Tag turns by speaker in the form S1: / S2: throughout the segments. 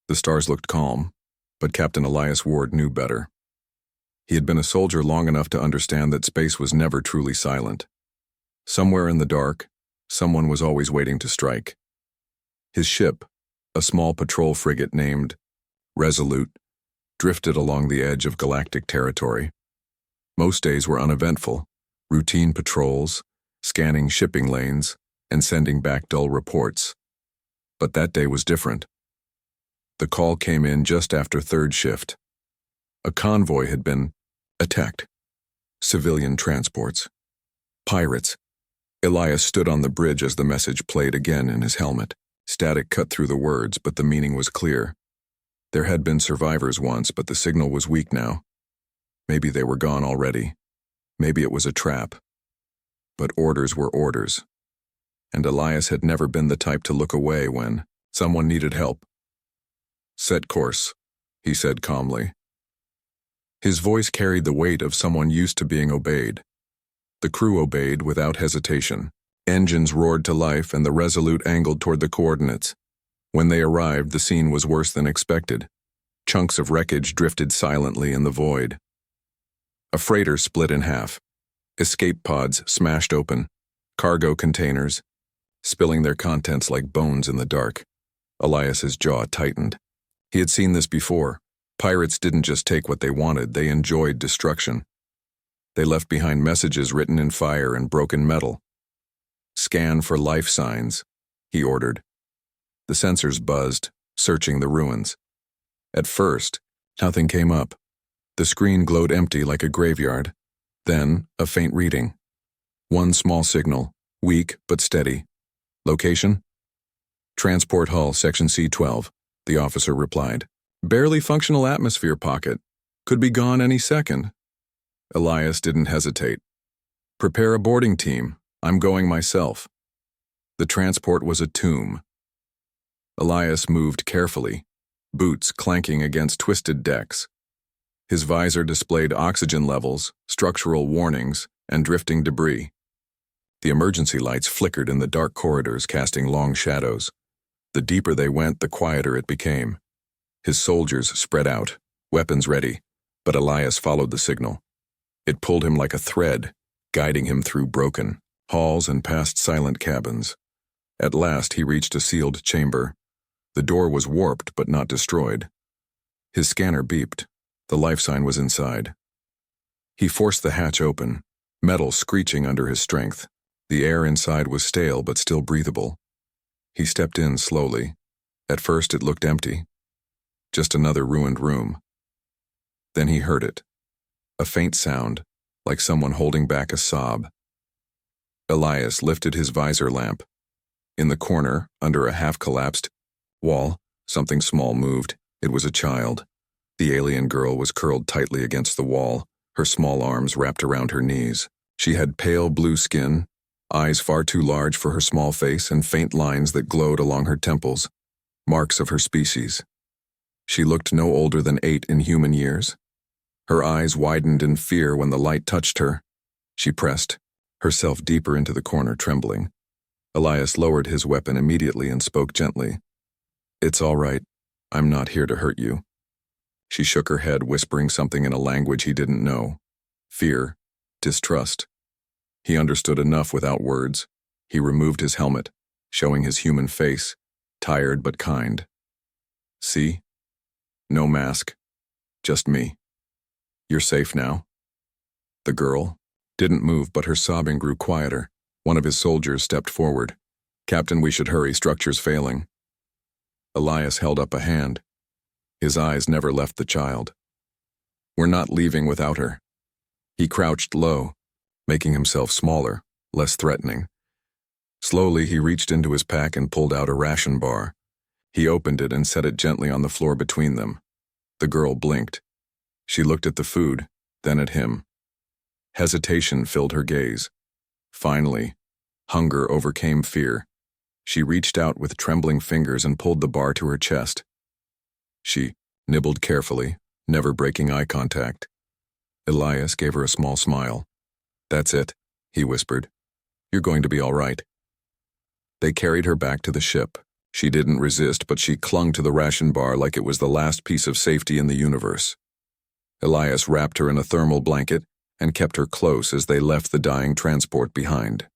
S1: The stars looked calm, but Captain Elias Ward knew better. He had been a soldier long enough to understand that space was never truly silent. Somewhere in the dark, someone was always waiting to strike. His ship, a small patrol frigate named Resolute, drifted along the edge of galactic territory. Most days were uneventful, routine patrols, scanning shipping lanes, and sending back dull reports. But that day was different. The call came in just after third shift. A convoy had been attacked. Civilian transports. Pirates. Elias stood on the bridge as the message played again in his helmet. Static cut through the words, but the meaning was clear. There had been survivors once, but the signal was weak now. Maybe they were gone already. Maybe it was a trap. But orders were orders. And Elias had never been the type to look away when someone needed help. "Set course," he said calmly. His voice carried the weight of someone used to being obeyed. The crew obeyed without hesitation. Engines roared to life and the Resolute angled toward the coordinates. When they arrived, the scene was worse than expected. Chunks of wreckage drifted silently in the void. A freighter split in half. Escape pods smashed open. Cargo containers, spilling their contents like bones in the dark. Elias's jaw tightened. He had seen this before. Pirates didn't just take what they wanted, they enjoyed destruction. They left behind messages written in fire and broken metal. "Scan for life signs," he ordered. The sensors buzzed, searching the ruins. At first, nothing came up. The screen glowed empty like a graveyard. Then, a faint reading. One small signal, weak but steady. "Location?" "Transport hull, section C-12, the officer replied. "Barely functional atmosphere pocket. Could be gone any second." Elias didn't hesitate. "Prepare a boarding team. I'm going myself." The transport was a tomb. Elias moved carefully, boots clanking against twisted decks. His visor displayed oxygen levels, structural warnings, and drifting debris. The emergency lights flickered in the dark corridors, casting long shadows. The deeper they went, the quieter it became. His soldiers spread out, weapons ready, but Elias followed the signal. It pulled him like a thread, guiding him through broken halls and past silent cabins. At last he reached a sealed chamber. The door was warped but not destroyed. His scanner beeped. The life sign was inside. He forced the hatch open, metal screeching under his strength. The air inside was stale but still breathable. He stepped in slowly. At first it looked empty. Just another ruined room. Then he heard it. A faint sound, like someone holding back a sob. Elias lifted his visor lamp. In the corner, under a half-collapsed wall, something small moved. It was a child. The alien girl was curled tightly against the wall, her small arms wrapped around her knees. She had pale blue skin, eyes far too large for her small face, and faint lines that glowed along her temples, marks of her species. She looked no older than 8 in human years. Her eyes widened in fear when the light touched her. She pressed herself deeper into the corner, trembling. Elias lowered his weapon immediately and spoke gently. "It's all right. I'm not here to hurt you." She shook her head, whispering something in a language he didn't know. Fear, distrust. He understood enough without words. He removed his helmet, showing his human face, tired but kind. "See? No mask. Just me. You're safe now." The girl didn't move, but her sobbing grew quieter. One of his soldiers stepped forward. "Captain, we should hurry, structure's failing." Elias held up a hand. His eyes never left the child. "We're not leaving without her." He crouched low, making himself smaller, less threatening. Slowly he reached into his pack and pulled out a ration bar. He opened it and set it gently on the floor between them. The girl blinked. She looked at the food, then at him. Hesitation filled her gaze. Finally, hunger overcame fear. She reached out with trembling fingers and pulled the bar to her chest. She nibbled carefully, never breaking eye contact. Elias gave her a small smile. "That's it," he whispered. "You're going to be all right." They carried her back to the ship. She didn't resist, but she clung to the ration bar like it was the last piece of safety in the universe. Elias wrapped her in a thermal blanket and kept her close as they left the dying transport behind.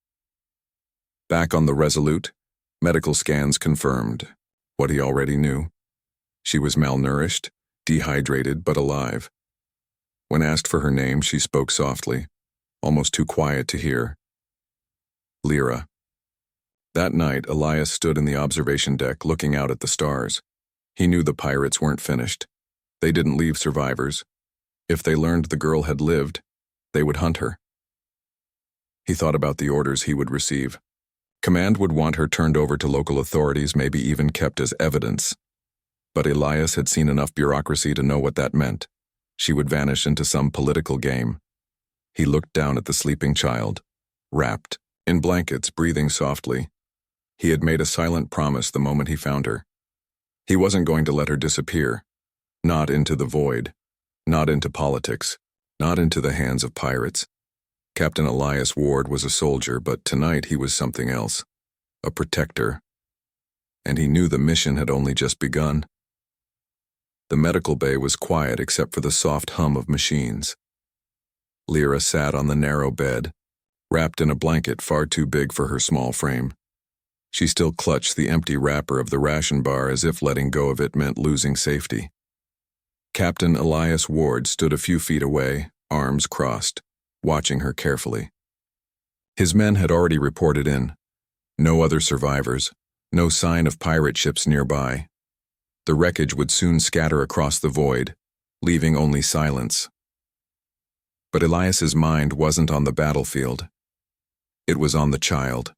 S1: Back on the Resolute, medical scans confirmed what he already knew. She was malnourished, dehydrated, but alive. When asked for her name, she spoke softly, almost too quiet to hear. Lyra. That night, Elias stood in the observation deck looking out at the stars. He knew the pirates weren't finished. They didn't leave survivors. If they learned the girl had lived, they would hunt her. He thought about the orders he would receive. Command would want her turned over to local authorities, maybe even kept as evidence. But Elias had seen enough bureaucracy to know what that meant. She would vanish into some political game. He looked down at the sleeping child, wrapped in blankets, breathing softly. He had made a silent promise the moment he found her. He wasn't going to let her disappear. Not into the void. Not into politics. Not into the hands of pirates. Captain Elias Ward was a soldier, but tonight he was something else. A protector. And he knew the mission had only just begun. The medical bay was quiet except for the soft hum of machines. Lyra sat on the narrow bed, wrapped in a blanket far too big for her small frame. She still clutched the empty wrapper of the ration bar as if letting go of it meant losing safety. Captain Elias Ward stood a few feet away, arms crossed, watching her carefully. His men had already reported in. No other survivors, no sign of pirate ships nearby. The wreckage would soon scatter across the void, leaving only silence. But Elias's mind wasn't on the battlefield. It was on the child.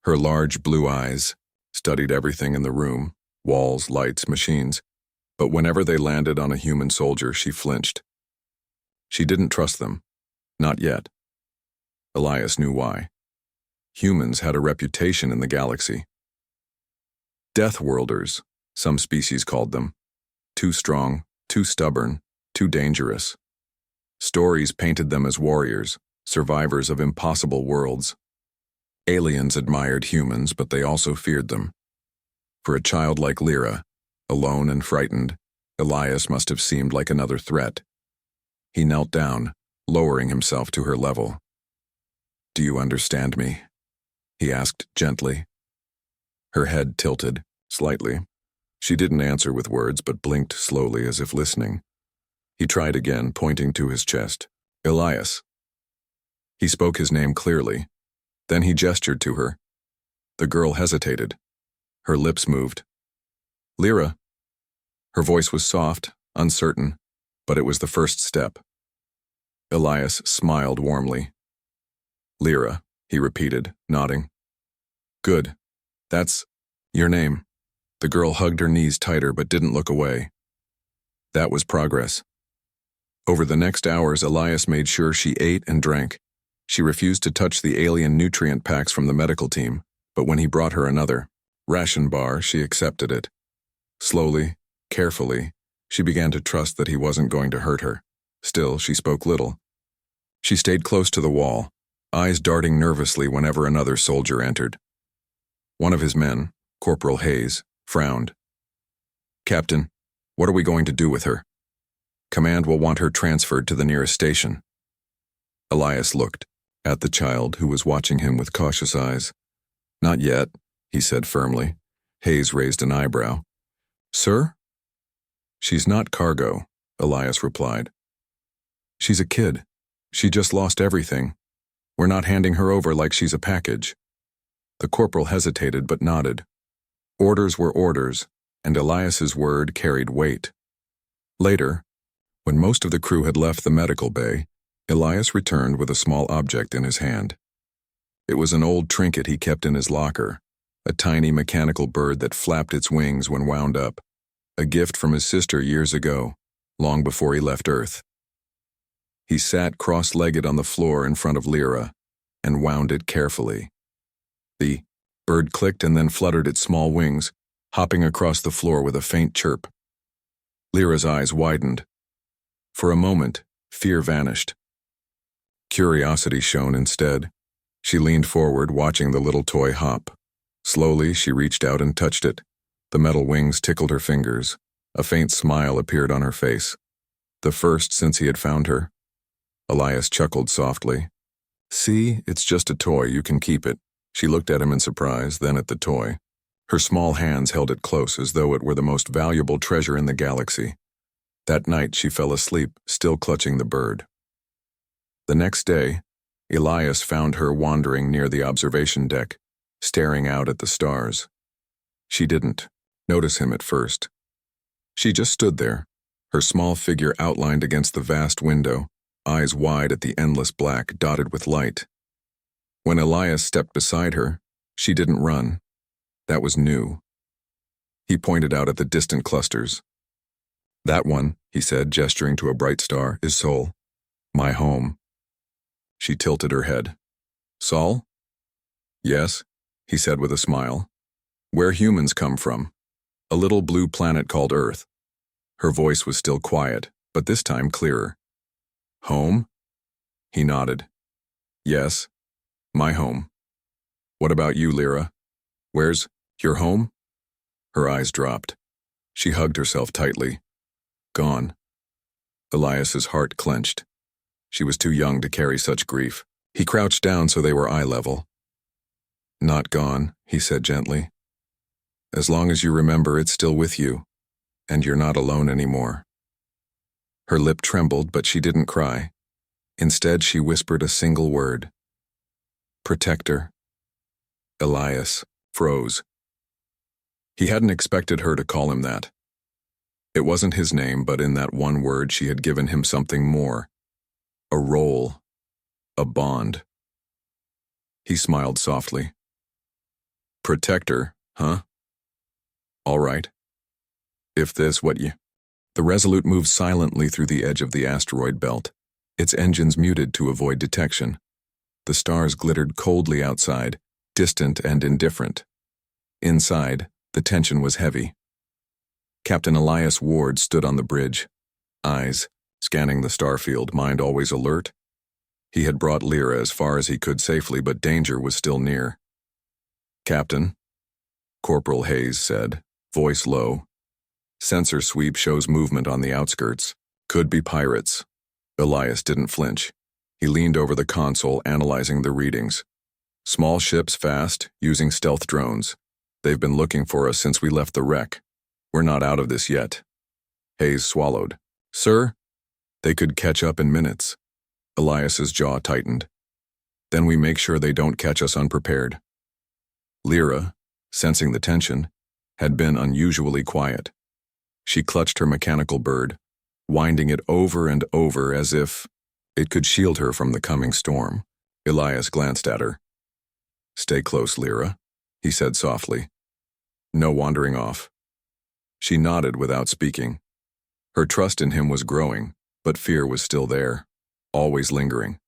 S1: Her large blue eyes studied everything in the room, walls, lights, machines, but whenever they landed on a human soldier, she flinched. She didn't trust them. Not yet. Elias knew why. Humans had a reputation in the galaxy. Death worlders, some species called them. Too strong, too stubborn, too dangerous. Stories painted them as warriors, survivors of impossible worlds. Aliens admired humans, but they also feared them. For a child like Lyra, alone and frightened, Elias must have seemed like another threat. He knelt down, lowering himself to her level. "Do you understand me?" he asked gently. Her head tilted, slightly. She didn't answer with words, but blinked slowly as if listening. He tried again, pointing to his chest. "Elias." He spoke his name clearly. Then he gestured to her. The girl hesitated. Her lips moved. "Lyra." Her voice was soft, uncertain, but it was the first step. Elias smiled warmly. "Lyra," he repeated, nodding. "Good. That's your name." The girl hugged her knees tighter but didn't look away. That was progress. Over the next hours, Elias made sure she ate and drank. She refused to touch the alien nutrient packs from the medical team, but when he brought her another ration bar, she accepted it. Slowly, carefully, she began to trust that he wasn't going to hurt her. Still, she spoke little. She stayed close to the wall, eyes darting nervously whenever another soldier entered. One of his men, Corporal Hayes, frowned. "Captain, what are we going to do with her?" "Command will want her transferred to the nearest station." Elias looked at the child, who was watching him with cautious eyes. "Not yet," he said firmly. Hayes raised an eyebrow. "Sir?" "She's not cargo," Elias replied. "She's a kid. She just lost everything. We're not handing her over like she's a package." The corporal hesitated but nodded. Orders were orders, and Elias's word carried weight. Later, when most of the crew had left the medical bay, Elias returned with a small object in his hand. It was an old trinket he kept in his locker, a tiny mechanical bird that flapped its wings when wound up, a gift from his sister years ago, long before he left Earth. He sat cross-legged on the floor in front of Lyra and wound it carefully. The bird clicked and then fluttered its small wings, hopping across the floor with a faint chirp. Lyra's eyes widened. For a moment, fear vanished. Curiosity shone instead. She leaned forward, watching the little toy hop. Slowly, she reached out and touched it. The metal wings tickled her fingers. A faint smile appeared on her face. The first since he had found her. Elias chuckled softly. "See, it's just a toy, you can keep it." She looked at him in surprise, then at the toy. Her small hands held it close as though it were the most valuable treasure in the galaxy. That night she fell asleep, still clutching the bird. The next day, Elias found her wandering near the observation deck, staring out at the stars. She didn't notice him at first. She just stood there, her small figure outlined against the vast window, eyes wide at the endless black dotted with light. When Elias stepped beside her, she didn't run. That was new. He pointed out at the distant clusters. "That one," he said, gesturing to a bright star, "is Sol. My home." She tilted her head. "Sol?" "Yes," he said with a smile. "Where humans come from. A little blue planet called Earth." Her voice was still quiet, but this time clearer. "Home?" He nodded. "Yes, my home. What about you, Lyra? Where's your home?" Her eyes dropped. She hugged herself tightly. "Gone." Elias's heart clenched. She was too young to carry such grief. He crouched down so they were eye level. "Not gone," he said gently. "As long as you remember it's still with you, and you're not alone anymore." Her lip trembled, but she didn't cry. Instead, she whispered a single word. "Protector." Elias froze. He hadn't expected her to call him that. It wasn't his name, but in that one word she had given him something more. A role. A bond. He smiled softly. "Protector, huh? All right. If this what you..." The Resolute moved silently through the edge of the asteroid belt, its engines muted to avoid detection. The stars glittered coldly outside, distant and indifferent. Inside, the tension was heavy. Captain Elias Ward stood on the bridge, eyes scanning the starfield, mind always alert. He had brought Lyra as far as he could safely, but danger was still near. "Captain," Corporal Hayes said, voice low. "Sensor sweep shows movement on the outskirts. Could be pirates." Elias didn't flinch. He leaned over the console, analyzing the readings. "Small ships fast, using stealth drones. They've been looking for us since we left the wreck. We're not out of this yet." Hayes swallowed. "Sir?" "They could catch up in minutes." Elias's jaw tightened. "Then we make sure they don't catch us unprepared." Lyra, sensing the tension, had been unusually quiet. She clutched her mechanical bird, winding it over and over as if it could shield her from the coming storm. Elias glanced at her. "Stay close, Lyra," he said softly. "No wandering off." She nodded without speaking. Her trust in him was growing, but fear was still there, always lingering.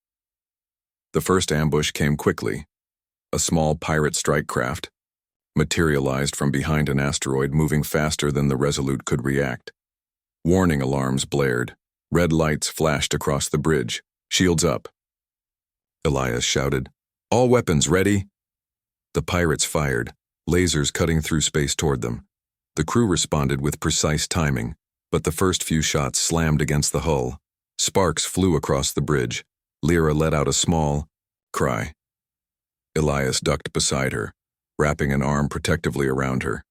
S1: The first ambush came quickly. A small pirate strike craft materialized from behind an asteroid, moving faster than the Resolute could react. Warning alarms blared. Red lights flashed across the bridge. "Shields up." Elias shouted, "All weapons ready." The pirates fired, lasers cutting through space toward them. The crew responded with precise timing, but the first few shots slammed against the hull. Sparks flew across the bridge. Lyra let out a small cry. Elias ducked beside her, wrapping an arm protectively around her.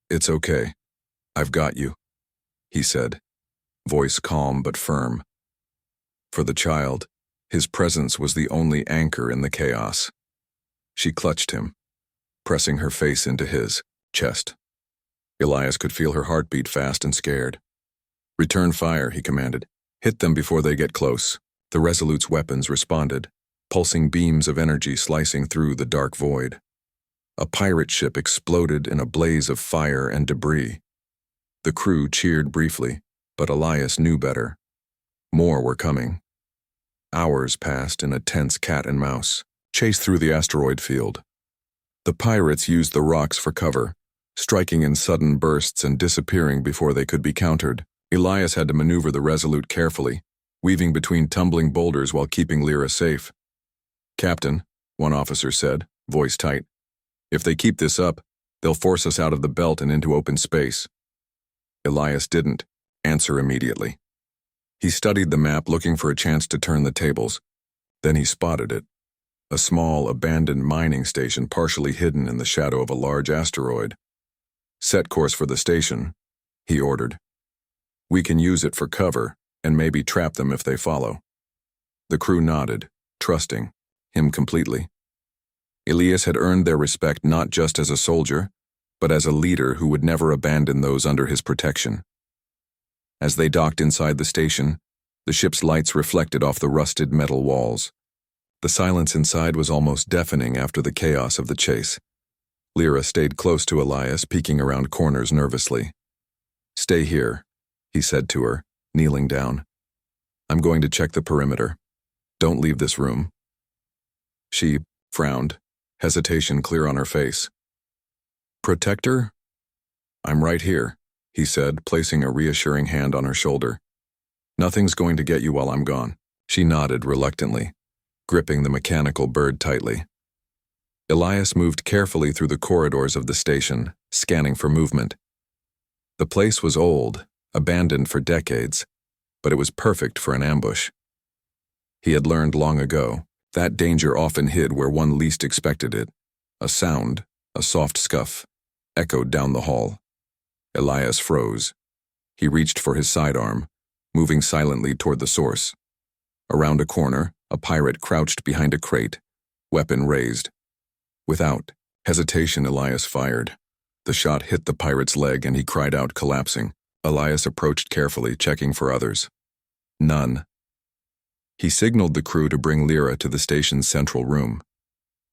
S1: "It's okay. I've got you," he said, voice calm but firm. For the child, his presence was the only anchor in the chaos. She clutched him, pressing her face into his chest. Elias could feel her heartbeat fast and scared. "Return fire," he commanded. "Hit them before they get close." The Resolute's weapons responded, pulsing beams of energy slicing through the dark void. A pirate ship exploded in a blaze of fire and debris. The crew cheered briefly, but Elias knew better. More were coming. Hours passed in a tense cat and mouse chase through the asteroid field. The pirates used the rocks for cover, striking in sudden bursts and disappearing before they could be countered. Elias had to maneuver the Resolute carefully, weaving between tumbling boulders while keeping Lyra safe. "Captain," one officer said, voice tight, If they keep this up, they'll force us out of the belt and into open space. Elias didn't answer immediately. He studied the map, looking for a chance to turn the tables. Then he spotted it. A small, abandoned mining station partially hidden in the shadow of a large asteroid. Set course for the station, he ordered. We can use it for cover, and maybe trap them if they follow. The crew nodded, trusting him completely. Elias had earned their respect not just as a soldier, but as a leader who would never abandon those under his protection. As they docked inside the station, the ship's lights reflected off the rusted metal walls. The silence inside was almost deafening after the chaos of the chase. Lyra stayed close to Elias, peeking around corners nervously. "Stay here," he said to her, kneeling down. "I'm going to check the perimeter. Don't leave this room." She frowned, hesitation clear on her face. "Protector?" "I'm right here," he said, placing a reassuring hand on her shoulder. "Nothing's going to get you while I'm gone." She nodded reluctantly, gripping the mechanical bird tightly. Elias moved carefully through the corridors of the station, scanning for movement. The place was old, abandoned for decades, but it was perfect for an ambush. He had learned long ago that danger often hid where one least expected it. A sound, a soft scuff, echoed down the hall. Elias froze. He reached for his sidearm, moving silently toward the source. Around a corner, a pirate crouched behind a crate, weapon raised. Without hesitation, Elias fired. The shot hit the pirate's leg and he cried out, collapsing. Elias approached carefully, checking for others. None. He signaled the crew to bring Lyra to the station's central room.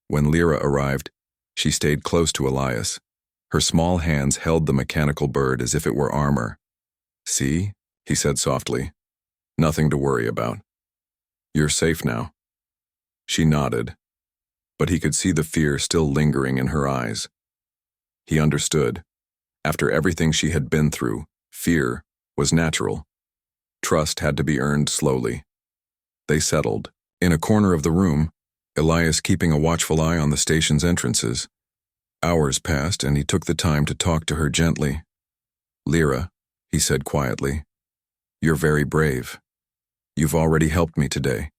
S1: When Lyra arrived, she stayed close to Elias. Her small hands held the mechanical bird as if it were armor. "See?" he said softly. "Nothing to worry about. You're safe now." She nodded, but he could see the fear still lingering in her eyes. He understood. After everything she had been through, fear was natural. Trust had to be earned slowly. They settled. In a corner of the room, Elias keeping a watchful eye on the station's entrances. Hours passed and he took the time to talk to her gently. "Lyra," he said quietly, "you're very brave. You've already helped me today."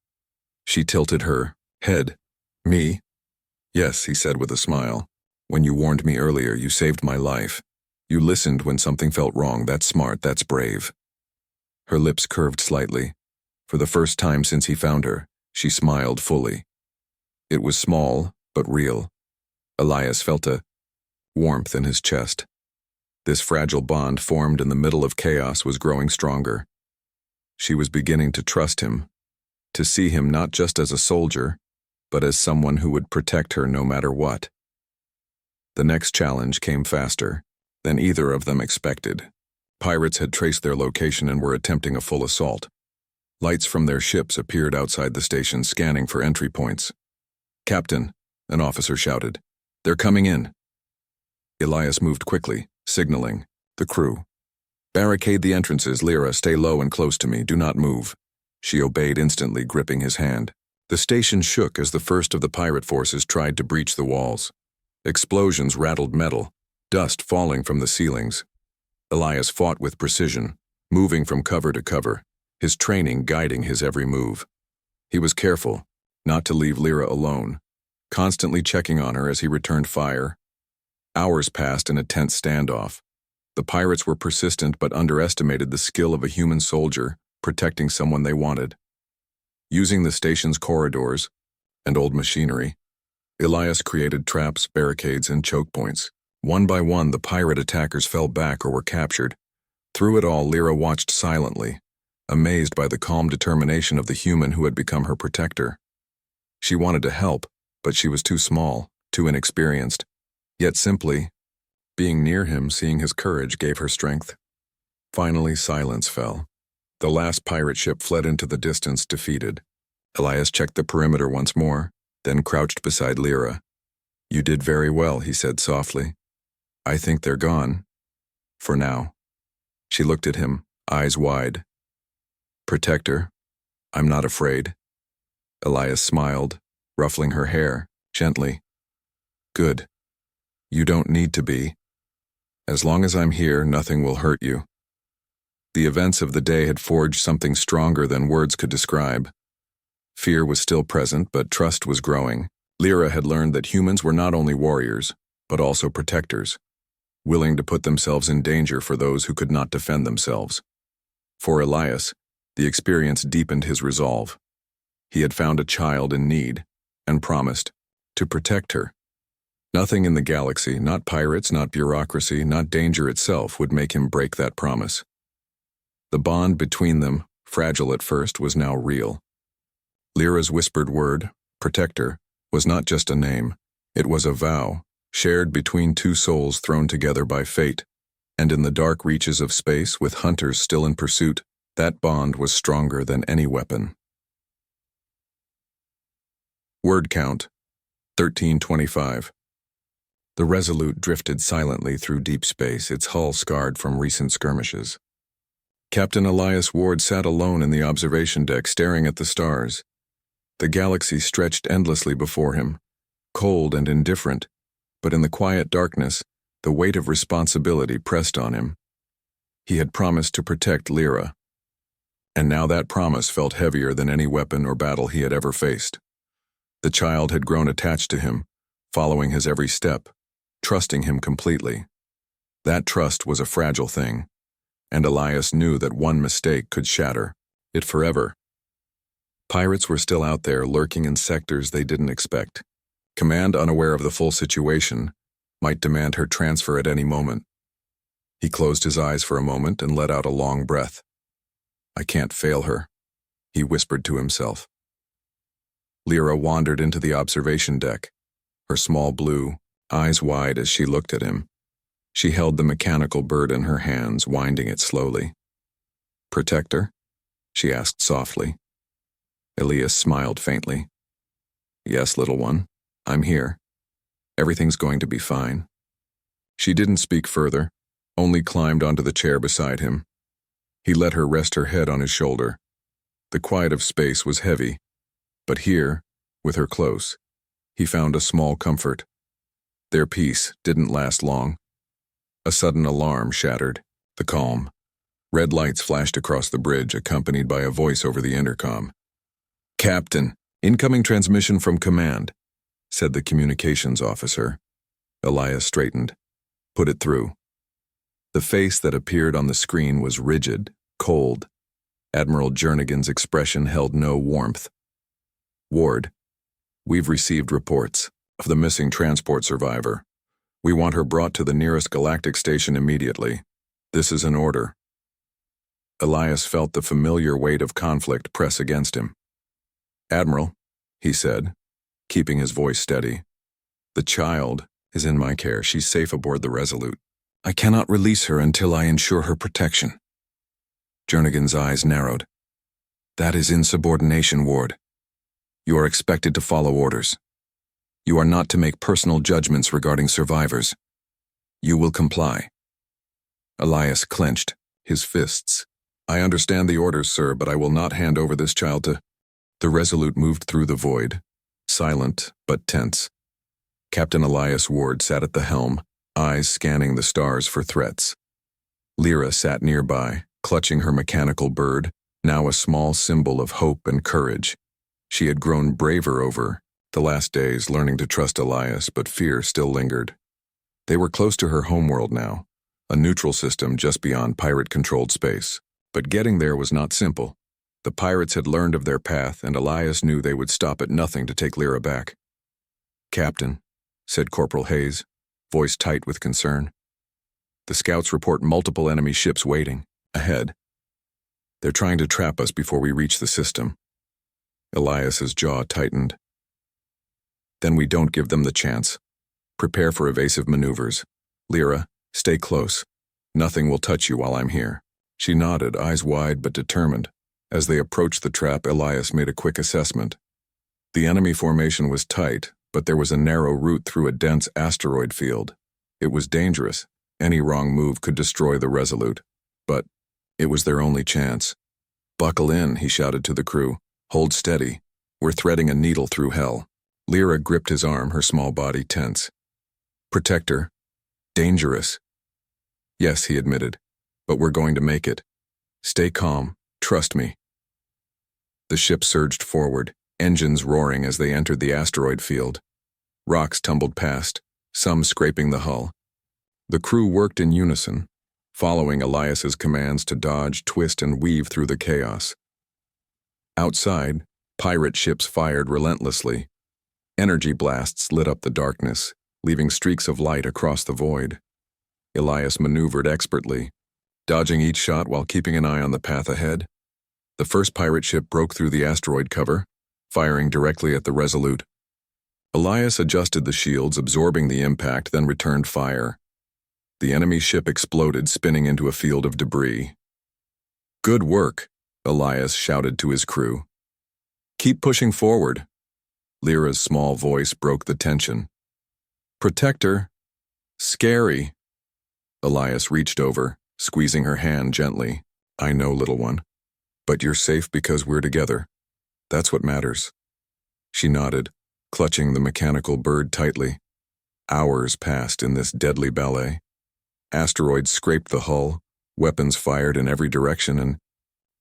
S1: She tilted her head. "Me?" "Yes," he said with a smile. "When you warned me earlier, you saved my life. You listened when something felt wrong. That's smart, that's brave." Her lips curved slightly. For the first time since he found her, she smiled fully. It was small, but real. Elias felt a warmth in his chest. This fragile bond formed in the middle of chaos was growing stronger. She was beginning to trust him, to see him not just as a soldier, but as someone who would protect her no matter what. The next challenge came faster than either of them expected. Pirates had traced their location and were attempting a full assault. Lights from their ships appeared outside the station, scanning for entry points. "Captain," an officer shouted, "they're coming in." Elias moved quickly, signaling the crew. "Barricade the entrances, Lyra. Stay low and close to me. Do not move." She obeyed instantly, gripping his hand. The station shook as the first of the pirate forces tried to breach the walls. Explosions rattled metal, dust falling from the ceilings. Elias fought with precision, moving from cover to cover, his training guiding his every move. He was careful not to leave Lyra alone, constantly checking on her as he returned fire. Hours passed in a tense standoff. The pirates were persistent but underestimated the skill of a human soldier protecting someone they wanted. Using the station's corridors and old machinery, Elias created traps, barricades, and choke points. One by one, the pirate attackers fell back or were captured. Through it all, Lyra watched silently, amazed by the calm determination of the human who had become her protector. She wanted to help, but she was too small, too inexperienced. Yet simply being near him, seeing his courage, gave her strength. Finally, silence fell. The last pirate ship fled into the distance, defeated. Elias checked the perimeter once more, then crouched beside Lyra. "You did very well," he said softly. "I think they're gone. For now." She looked at him, eyes wide. "Protector, I'm not afraid." Elias smiled, ruffling her hair, gently. "Good. You don't need to be. As long as I'm here, nothing will hurt you. The events of the day had forged something stronger than words could describe. Fear was still present, but trust was growing. Lyra had learned that humans were not only warriors, but also protectors, willing to put themselves in danger for those who could not defend themselves. For Elias, the experience deepened his resolve. He had found a child in need, and promised to protect her. Nothing in the galaxy, not pirates, not bureaucracy, not danger itself, would make him break that promise. The bond between them, fragile at first, was now real. Lyra's whispered word, protector, was not just a name. It was a vow, shared between two souls thrown together by fate. And in the dark reaches of space, with hunters still in pursuit, that bond was stronger than any weapon. Word count, 1325. The Resolute drifted silently through deep space, its hull scarred from recent skirmishes. Captain Elias Ward sat alone in the observation deck, staring at the stars. The galaxy stretched endlessly before him, cold and indifferent, but in the quiet darkness, the weight of responsibility pressed on him. He had promised to protect Lyra, and now that promise felt heavier than any weapon or battle he had ever faced. The child had grown attached to him, following his every step, trusting him completely. That trust was a fragile thing, and Elias knew that one mistake could shatter it forever. Pirates were still out there, lurking in sectors they didn't expect. Command, unaware of the full situation, might demand her transfer at any moment. He closed his eyes for a moment and let out a long breath. I can't fail her, he whispered to himself. Lyra wandered into the observation deck, her small blue eyes wide as she looked at him. She held the mechanical bird in her hands, winding it slowly. Protector? She asked softly. Elias smiled faintly. Yes, little one, I'm here. Everything's going to be fine. She didn't speak further, only climbed onto the chair beside him. He let her rest her head on his shoulder. The quiet of space was heavy, but here, with her close, he found a small comfort. Their peace didn't last long. A sudden alarm shattered the calm. Red lights flashed across the bridge, accompanied by a voice over the intercom. Captain, incoming transmission from command, said the communications officer. Elias straightened. Put it through. The face that appeared on the screen was rigid, cold. Admiral Jernigan's expression held no warmth. Ward, we've received reports of the missing transport survivor. We want her brought to the nearest galactic station immediately. This is an order. Elias felt the familiar weight of conflict press against him. Admiral, he said, keeping his voice steady. The child is in my care. She's safe aboard the Resolute. I cannot release her until I ensure her protection. Jernigan's eyes narrowed. That is insubordination, Ward. You are expected to follow orders. You are not to make personal judgments regarding survivors. You will comply. Elias clenched, his fists. I understand the orders, sir, but I will not hand over this child to... The Resolute moved through the void, silent but tense. Captain Elias Ward sat at the helm, eyes scanning the stars for threats. Lyra sat nearby, clutching her mechanical bird, now a small symbol of hope and courage. She had grown braver over the last days, learning to trust Elias, but fear still lingered. They were close to her homeworld now, a neutral system just beyond pirate-controlled space. But getting there was not simple. The pirates had learned of their path, and Elias knew they would stop at nothing to take Lyra back. Captain, said Corporal Hayes, voice tight with concern. The scouts report multiple enemy ships waiting, ahead. They're trying to trap us before we reach the system. Elias's jaw tightened. Then we don't give them the chance. Prepare for evasive maneuvers. Lyra, stay close. Nothing will touch you while I'm here. She nodded, eyes wide but determined. As they approached the trap, Elias made a quick assessment. The enemy formation was tight, but there was a narrow route through a dense asteroid field. It was dangerous. Any wrong move could destroy the Resolute. But it was their only chance. Buckle in, he shouted to the crew. Hold steady. We're threading a needle through hell. Lyra gripped his arm, her small body tense. Protector. Dangerous. Yes, he admitted, but we're going to make it. Stay calm, trust me. The ship surged forward, engines roaring as they entered the asteroid field. Rocks tumbled past, some scraping the hull. The crew worked in unison, following Elias's commands to dodge, twist, and weave through the chaos. Outside, pirate ships fired relentlessly. Energy blasts lit up the darkness, leaving streaks of light across the void. Elias maneuvered expertly, dodging each shot while keeping an eye on the path ahead. The first pirate ship broke through the asteroid cover, firing directly at the Resolute. Elias adjusted the shields, absorbing the impact, then returned fire. The enemy ship exploded, spinning into a field of debris. "Good work," Elias shouted to his crew. "Keep pushing forward." Lyra's small voice broke the tension. "Protector. Scary." Elias reached over, squeezing her hand gently. "I know, little one. But you're safe because we're together. That's what matters." She nodded, clutching the mechanical bird tightly. Hours passed in this deadly ballet. Asteroids scraped the hull, weapons fired in every direction, and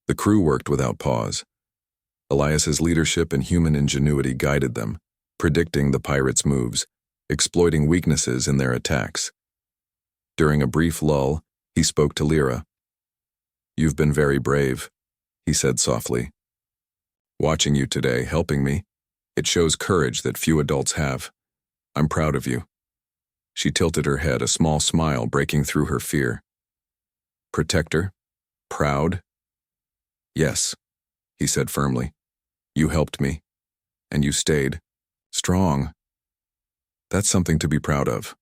S1: the crew worked without pause. Elias's leadership and human ingenuity guided them, predicting the pirates' moves, exploiting weaknesses in their attacks. During a brief lull, he spoke to Lyra. "You've been very brave," he said softly. "Watching you today, helping me, it shows courage that few adults have. I'm proud of you." She tilted her head, a small smile breaking through her fear. "Protector? Proud?" "Yes," he said firmly. "You helped me, and you stayed strong. That's something to be proud of."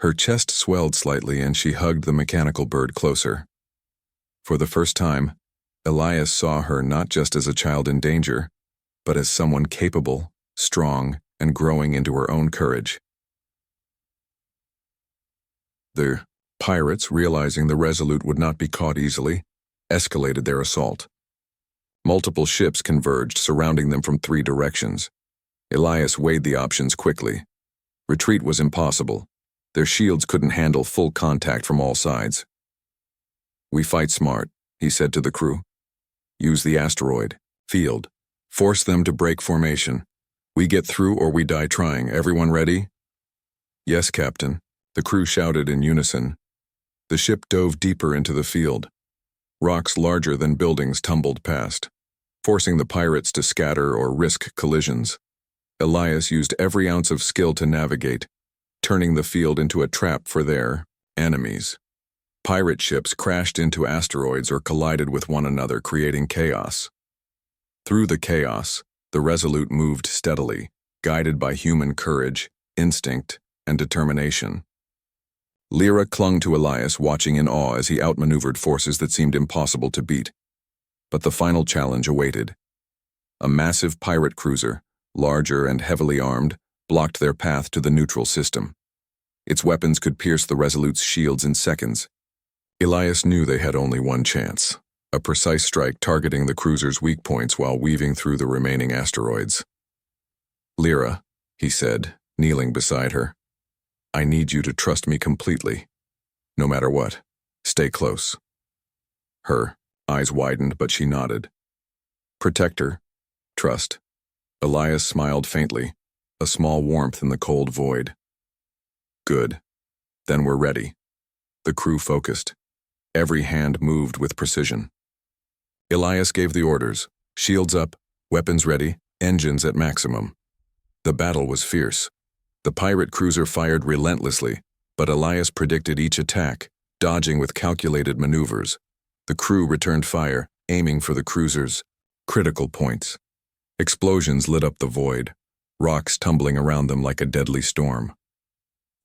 S1: Her chest swelled slightly and she hugged the mechanical bird closer. For the first time, Elias saw her not just as a child in danger, but as someone capable, strong, and growing into her own courage. The pirates, realizing the Resolute would not be caught easily, escalated their assault. Multiple ships converged, surrounding them from 3 directions. Elias weighed the options quickly. Retreat was impossible. Their shields couldn't handle full contact from all sides. "We fight smart," he said to the crew. "Use the asteroid field. Force them to break formation. We get through or we die trying. Everyone ready?" "Yes, Captain," the crew shouted in unison. The ship dove deeper into the field. Rocks larger than buildings tumbled past, forcing the pirates to scatter or risk collisions. Elias used every ounce of skill to navigate, turning the field into a trap for their enemies. Pirate ships crashed into asteroids or collided with one another, creating chaos. Through the chaos, the Resolute moved steadily, guided by human courage, instinct, and determination. Lyra clung to Elias, watching in awe as he outmaneuvered forces that seemed impossible to beat. But the final challenge awaited. A massive pirate cruiser, larger and heavily armed, blocked their path to the neutral system. Its weapons could pierce the Resolute's shields in seconds. Elias knew they had only one chance, a precise strike targeting the cruiser's weak points while weaving through the remaining asteroids. "Lyra," he said, kneeling beside her, "I need you to trust me completely. No matter what, stay close." Her eyes widened, but she nodded. "Protector, trust." Elias smiled faintly, a small warmth in the cold void. "Good. Then we're ready." The crew focused. Every hand moved with precision. Elias gave the orders: shields up, weapons ready, engines at maximum. The battle was fierce. The pirate cruiser fired relentlessly, but Elias predicted each attack, dodging with calculated maneuvers. The crew returned fire, aiming for the cruiser's critical points. Explosions lit up the void, rocks tumbling around them like a deadly storm.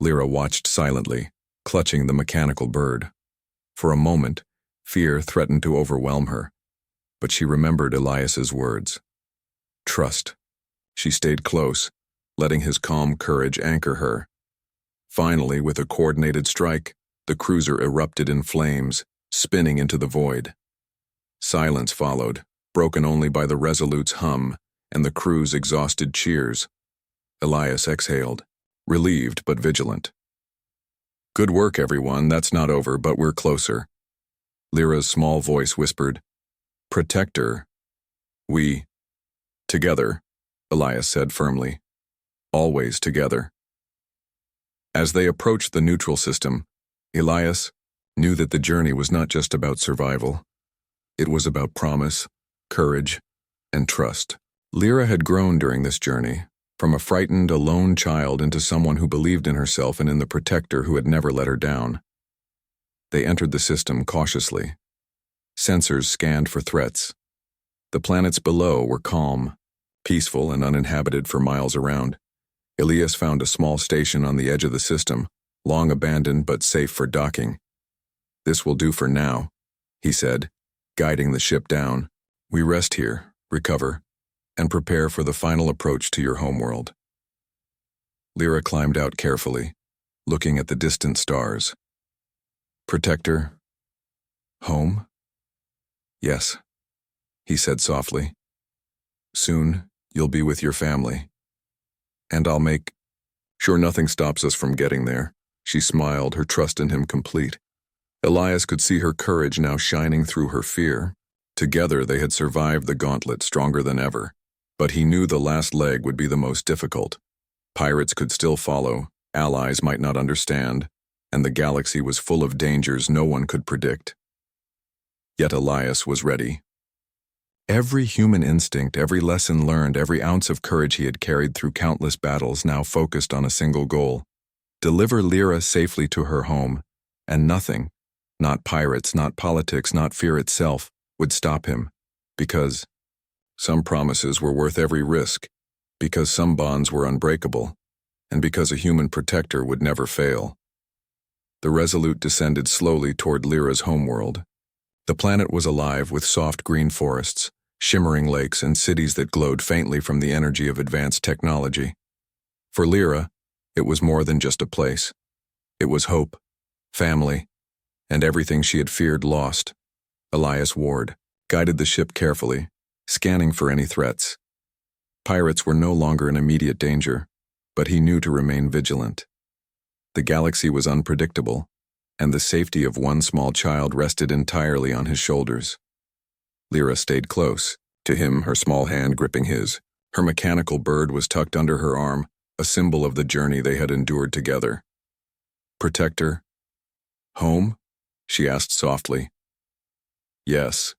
S1: Lyra watched silently, clutching the mechanical bird. For a moment, fear threatened to overwhelm her, but she remembered Elias's words. Trust. She stayed close, letting his calm courage anchor her. Finally, with a coordinated strike, the cruiser erupted in flames, spinning into the void. Silence followed, broken only by the Resolute's hum and the crew's exhausted cheers. Elias exhaled, relieved but vigilant. "Good work, everyone. That's not over, but we're closer." Lyra's small voice whispered, "Protector. We. Together," Elias said firmly. "Always together." As they approached the neutral system, Elias knew that the journey was not just about survival. It was about promise, courage, and trust. Lyra had grown during this journey, from a frightened, alone child into someone who believed in herself and in the protector who had never let her down. They entered the system cautiously. Sensors scanned for threats. The planets below were calm, peaceful, and uninhabited for miles around. Elias found a small station on the edge of the system, long abandoned but safe for docking. "This will do for now," he said, guiding the ship down. "We rest here, recover, and prepare for the final approach to your homeworld." Lyra climbed out carefully, looking at the distant stars. "Protector? Home?" "Yes," he said softly. "Soon, you'll be with your family. And I'll make sure nothing stops us from getting there." She smiled, her trust in him complete. Elias could see her courage now shining through her fear. Together they had survived the gauntlet stronger than ever. But he knew the last leg would be the most difficult. Pirates could still follow, allies might not understand, and the galaxy was full of dangers no one could predict. Yet Elias was ready. Every human instinct, every lesson learned, every ounce of courage he had carried through countless battles now focused on a single goal: deliver Lyra safely to her home, and nothing, not pirates, not politics, not fear itself, would stop him, because some promises were worth every risk, because some bonds were unbreakable, and because a human protector would never fail. The Resolute descended slowly toward Lyra's homeworld. The planet was alive with soft green forests, shimmering lakes, and cities that glowed faintly from the energy of advanced technology. For Lyra, it was more than just a place. It was hope, family, and everything she had feared lost. Elias Ward guided the ship carefully, scanning for any threats. Pirates were no longer in immediate danger, but he knew to remain vigilant. The galaxy was unpredictable, and the safety of one small child rested entirely on his shoulders. Lyra stayed close, to him, her small hand gripping his. Her mechanical bird was tucked under her arm, a symbol of the journey they had endured together. "Protector? Home?" she asked softly. "Yes,"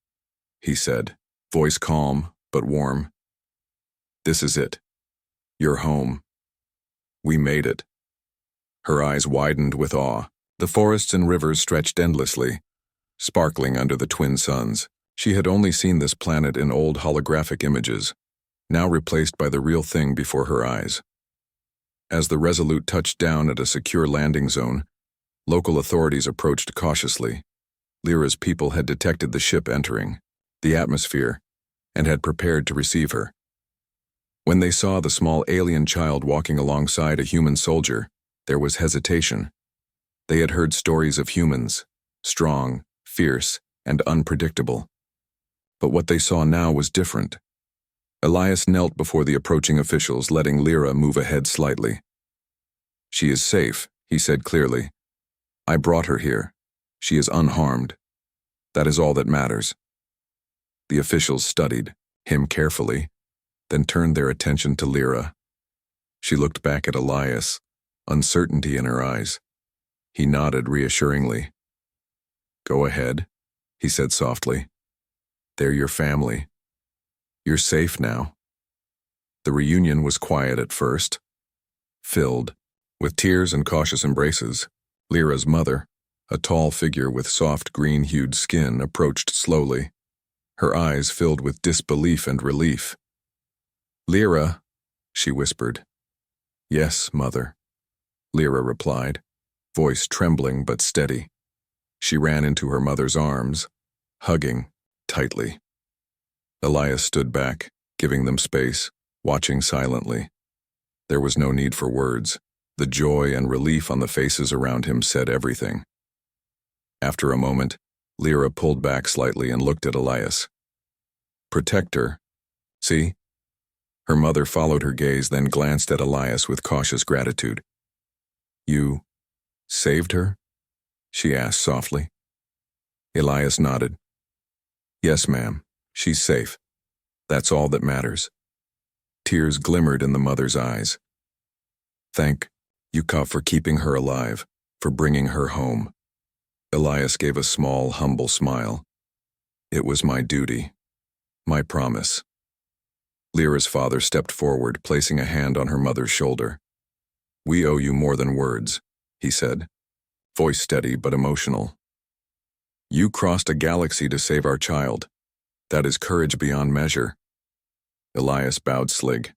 S1: he said, voice calm but warm. "This is it. Your home. We made it." Her eyes widened with awe. The forests and rivers stretched endlessly, sparkling under the twin suns. She had only seen this planet in old holographic images, now replaced by the real thing before her eyes. As the Resolute touched down at a secure landing zone, local authorities approached cautiously. Lyra's people had detected the ship entering the atmosphere and had prepared to receive her. When they saw the small alien child walking alongside a human soldier, there was hesitation. They had heard stories of humans, strong, fierce, and unpredictable. But what they saw now was different. Elias knelt before the approaching officials, letting Lyra move ahead slightly. "She is safe," he said clearly. "I brought her here. She is unharmed. That is all that matters." The officials studied him carefully, then turned their attention to Lyra. She looked back at Elias, uncertainty in her eyes. He nodded reassuringly. "Go ahead," he said softly. "They're your family. You're safe now." The reunion was quiet at first, filled with tears and cautious embraces. Lyra's mother, a tall figure with soft green-hued skin, approached slowly, her eyes filled with disbelief and relief. "Lyra," she whispered. "Yes, mother," Lyra replied, voice trembling but steady. She ran into her mother's arms, hugging tightly. Elias stood back, giving them space, watching silently. There was no need for words. The joy and relief on the faces around him said everything. After a moment, Lyra pulled back slightly and looked at Elias. "Protector, see?" Her mother followed her gaze, then glanced at Elias with cautious gratitude. You saved her? She asked softly. Elias nodded. Yes, ma'am. She's safe. That's all that matters. Tears glimmered in the mother's eyes. Thank you, Ka, for keeping her alive, for bringing her home. Elias gave a small, humble smile. It was my duty. My promise. Lyra's father stepped forward, placing a hand on her mother's shoulder. We owe you more than words, he said, voice steady but emotional. You crossed a galaxy to save our child. That is courage beyond measure. Elias bowed slig.